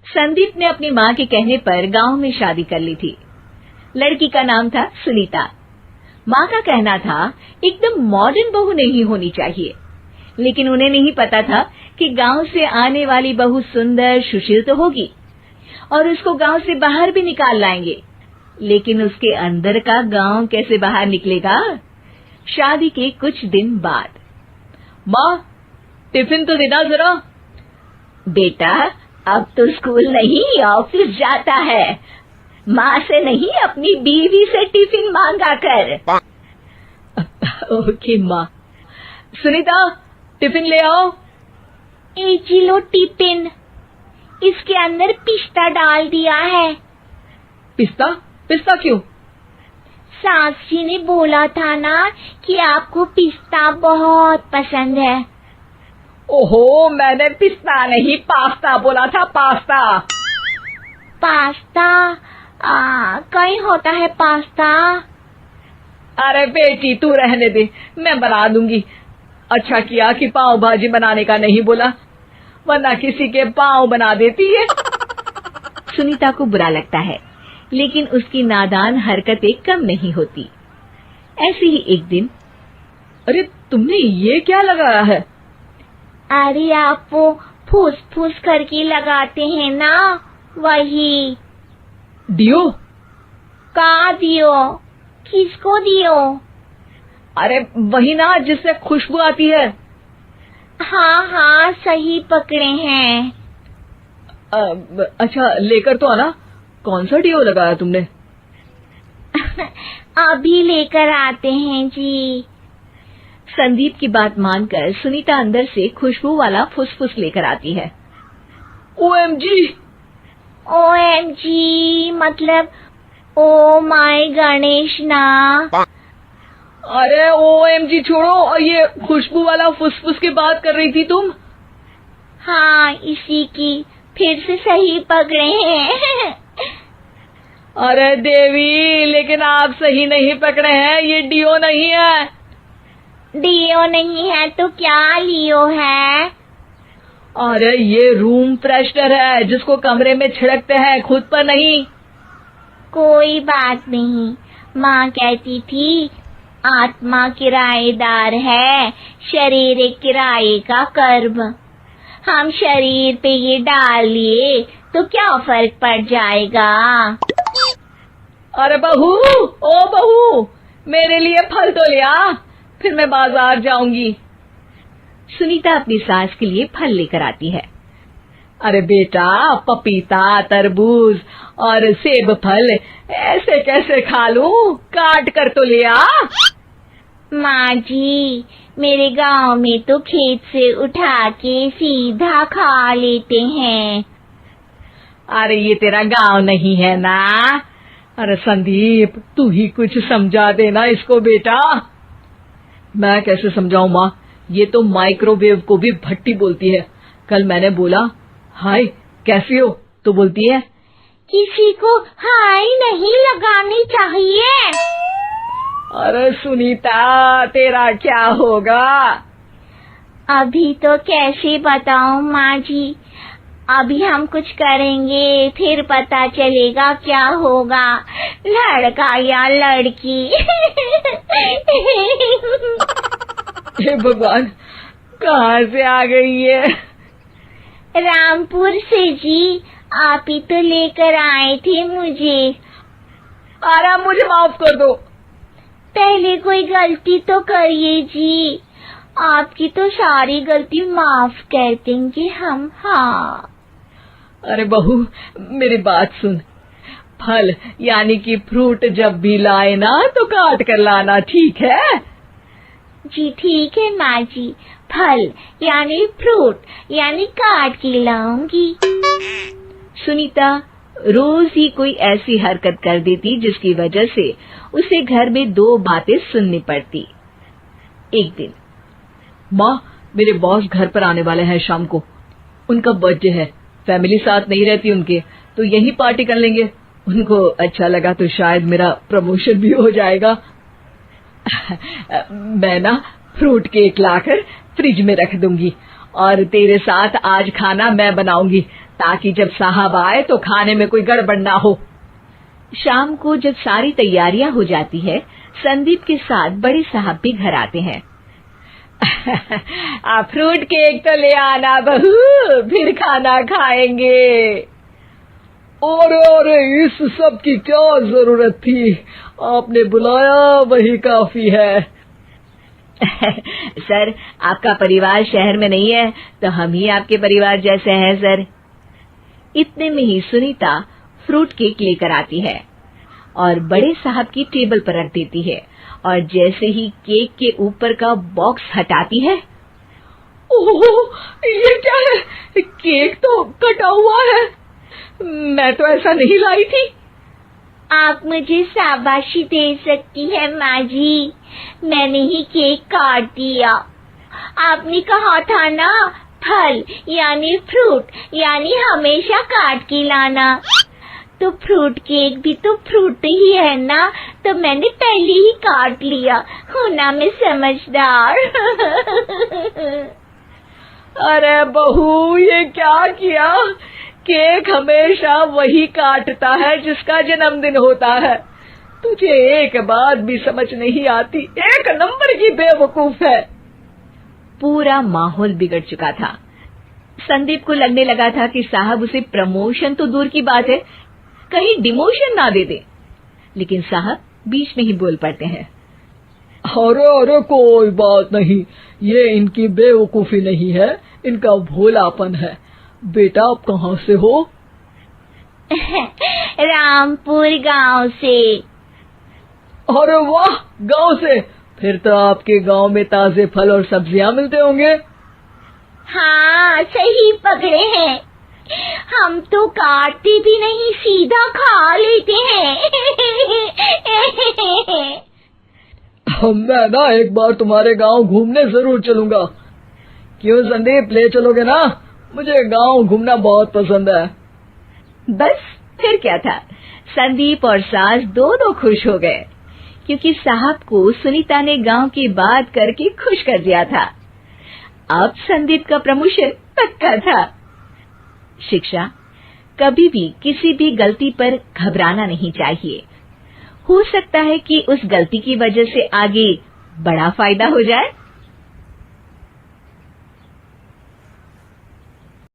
संदीप ने अपनी माँ के कहने पर गांव में शादी कर ली थी। लड़की का नाम था सुनीता। माँ का कहना था एकदम मॉडर्न बहू नहीं होनी चाहिए, लेकिन उन्हें नहीं पता था कि गांव से आने वाली बहू सुंदर सुशील तो होगी और उसको गांव से बाहर भी निकाल लाएंगे, लेकिन उसके अंदर का गांव कैसे बाहर निकलेगा। शादी के कुछ दिन बाद, माँ टिफिन तो देना जरा। बेटा अब तो स्कूल नहीं ऑफिस जाता है, माँ से नहीं अपनी बीवी से टिफिन मांगा कर। ओके माँ। सुनीता टिफिन ले आओ। जी लो टिफिन, इसके अंदर पिस्ता डाल दिया है। पिस्ता? पिस्ता क्यों? सास जी ने बोला था ना कि आपको पिस्ता बहुत पसंद है। ओहो, मैंने पिस्ता नहीं पास्ता बोला था, पास्ता। पास्ता? कहीं होता है पास्ता? अरे बेटी तू रहने दे, मैं बना दूंगी। अच्छा किया कि पाव भाजी बनाने का नहीं बोला, वरना किसी के पाव बना देती है। सुनीता को बुरा लगता है, लेकिन उसकी नादान हरकतें कम नहीं होती। ऐसे ही एक दिन, अरे तुमने ये क्या लगाया है? अरे आप वो फूस फूस करके लगाते हैं ना, वही। डियो? का दियो? किसको दियो? अरे वही ना जिससे खुशबू आती है। हाँ सही पकड़े हैं। अच्छा लेकर तो आना। कौन सा डियो लगाया तुमने? अभी लेकर आते हैं जी। संदीप की बात मानकर सुनीता अंदर से खुशबू वाला फुसफुस लेकर आती है। ओएमजी! ओएमजी मतलब ओ माय गणेश ना। अरे ओएमजी छोड़ो, और ये खुशबू वाला फुसफुस की बात कर रही थी तुम? हाँ इसी की, फिर से सही पकड़े हैं। अरे देवी, लेकिन आप सही नहीं पकड़े हैं, ये डियो नहीं है। डियो नहीं है तो क्या लियो है? अरे ये रूम फ्रेशनर है, जिसको कमरे में छिड़कते हैं, खुद पर नहीं। कोई बात नहीं, माँ कहती थी आत्मा किराएदार है, शरीर एक किराए का कर्म। हम शरीर पे ये डाल लिए तो क्या फर्क पड़ जाएगा। अरे बहू, ओ बहू, मेरे लिए फल तो ले आ, फिर मैं बाजार जाऊंगी। सुनीता अपनी सास के लिए फल लेकर आती है। अरे बेटा, पपीता, तरबूज और सेब फल ऐसे कैसे खा लूं? काट कर तो ले आ। माँ जी, मेरे गांव में तो खेत से उठा के सीधा खा लेते हैं। अरे ये तेरा गांव नहीं है ना। अरे संदीप, तू ही कुछ समझा देना इसको बेटा। मैं कैसे समझाऊं माँ, ये तो माइक्रोवेव को भी भट्टी बोलती है। कल मैंने बोला हाय कैसी हो, तो बोलती है किसी को हाय नहीं लगानी चाहिए। अरे सुनीता, तेरा क्या होगा? अभी तो कैसे बताऊं माँ जी, अभी हम कुछ करेंगे फिर पता चलेगा क्या होगा, लड़का या लड़की। हे भगवान, कहाँ से आ गई है? रामपुर से जी, आप ही तो लेकर आए थे मुझे। अरे मुझे माफ कर दो। पहले कोई गलती तो करिए जी, आपकी तो सारी गलती माफ कर देंगे हम। हाँ अरे बहू, मेरी बात सुन। फल यानी कि फ्रूट जब भी लाए ना तो काट कर लाना, ठीक है? जी ठीक है माँ जी, फल यानी फ्रूट यानी काट के लाऊंगी। सुनीता रोज ही कोई ऐसी हरकत कर देती जिसकी वजह से उसे घर में दो बातें सुननी पड़ती। एक दिन, माँ मेरे बॉस घर पर आने वाले हैं शाम को, उनका बर्थडे है, फैमिली साथ नहीं रहती उनके, तो यही पार्टी कर लेंगे। उनको अच्छा लगा तो शायद मेरा प्रमोशन भी हो जाएगा। मैं ना फ्रूट केक लाकर फ्रिज में रख दूंगी और तेरे साथ आज खाना मैं बनाऊंगी, ताकि जब साहब आए तो खाने में कोई गड़बड़ ना हो। शाम को जब सारी तैयारियां हो जाती है, संदीप के साथ बड़े साहब भी घर आते हैं। फ्रूट केक तो ले आना बहू, फिर खाना खाएंगे। अरे इस सब की क्या जरूरत थी, आपने बुलाया वही काफी है। सर, आपका परिवार शहर में नहीं है तो हम ही आपके परिवार जैसे हैं सर। इतने में ही सुनीता फ्रूट केक लेकर आती है और बड़े साहब की टेबल पर रख देती है, और जैसे ही केक के ऊपर का बॉक्स हटाती है, ओह, ये क्या है? केक तो कटा हुआ है। मैं तो ऐसा नहीं लाई थी। आप मुझे शाबाशी दे सकती है माँ जी, मैंने ही केक काट दिया। आपने कहा था ना, फल यानी फ्रूट यानी हमेशा काट के लाना, तो फ्रूट केक भी तो फ्रूट ही है ना, तो मैंने पहले ही काट लिया। हूँ ना मैं समझदार। अरे बहू, ये क्या किया? केक हमेशा वही काटता है जिसका जन्मदिन होता है। तुझे एक बात भी समझ नहीं आती, एक नंबर की बेवकूफ है। पूरा माहौल बिगड़ चुका था। संदीप को लगने लगा था कि साहब उसे प्रमोशन तो दूर की बात है, कहीं डिमोशन ना दे दे, लेकिन साहब बीच में ही बोल पड़ते हैं। अरे कोई बात नहीं, ये इनकी बेवकूफी नहीं है, इनका भोलापन है। बेटा आप कहाँ से हो? रामपुर गांव से। अरे वाह, गांव से? फिर तो आपके गांव में ताजे फल और सब्जियां मिलते होंगे। हाँ, सही पकड़े हैं। हम तो काटते भी नहीं, सीधा खा लेते हैं। मैं ना एक बार तुम्हारे गांव घूमने जरूर चलूंगा। क्यों संदीप, ले चलोगे ना? मुझे गांव घूमना बहुत पसंद है। बस फिर क्या था, संदीप और सास दोनों खुश हो गए, क्योंकि साहब को सुनीता ने गांव की बात करके खुश कर दिया था। अब संदीप का प्रमोशन पक्का था। शिक्षा, कभी भी किसी भी गलती पर घबराना नहीं चाहिए। हो सकता है कि उस गलती की वजह से आगे बड़ा फायदा हो जाए।